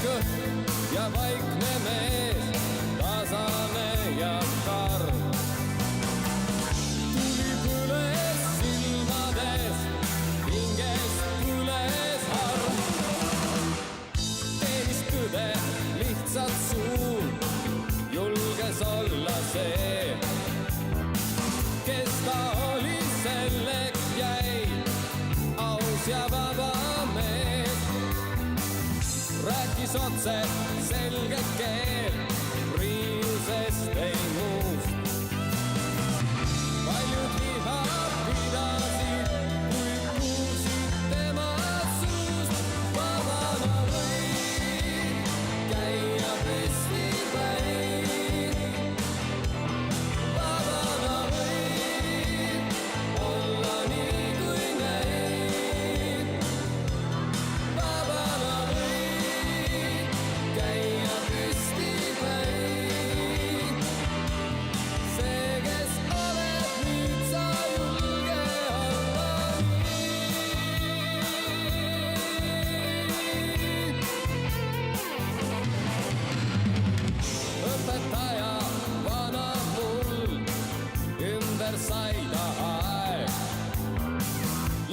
kõht ja vaikne mees, tasane ja karm. Tuli põles silmades, hingest põles arm. Teenis tõde lihtsalt suur, julges olla see, kes ta oli, selleks jäi aus ja vaba mees. Rääkis otse selget keel, riiusest ei muust. Paljud liha pidasid, kui kuulsid tema suust. Vabana võid käia festivalil, vabana võid olla nii kui neid. Vabana võid käia festivalil, see, kes oled nüüd, sa julge olla nii. Õpetaja vana mul, ümber sai ta aeg,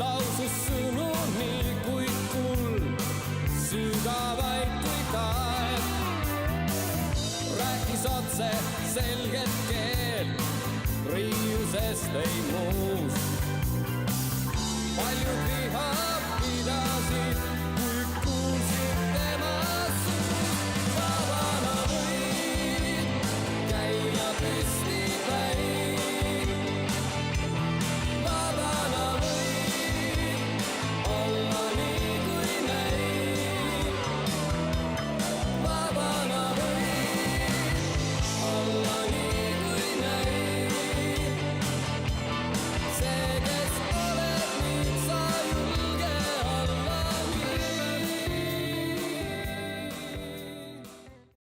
lausus sõnu nii kui kuld, sügavaid kui taeg. Rääkis otse selget keel, riiusest ei muust. Paljud liha pidasid, kui kuulsid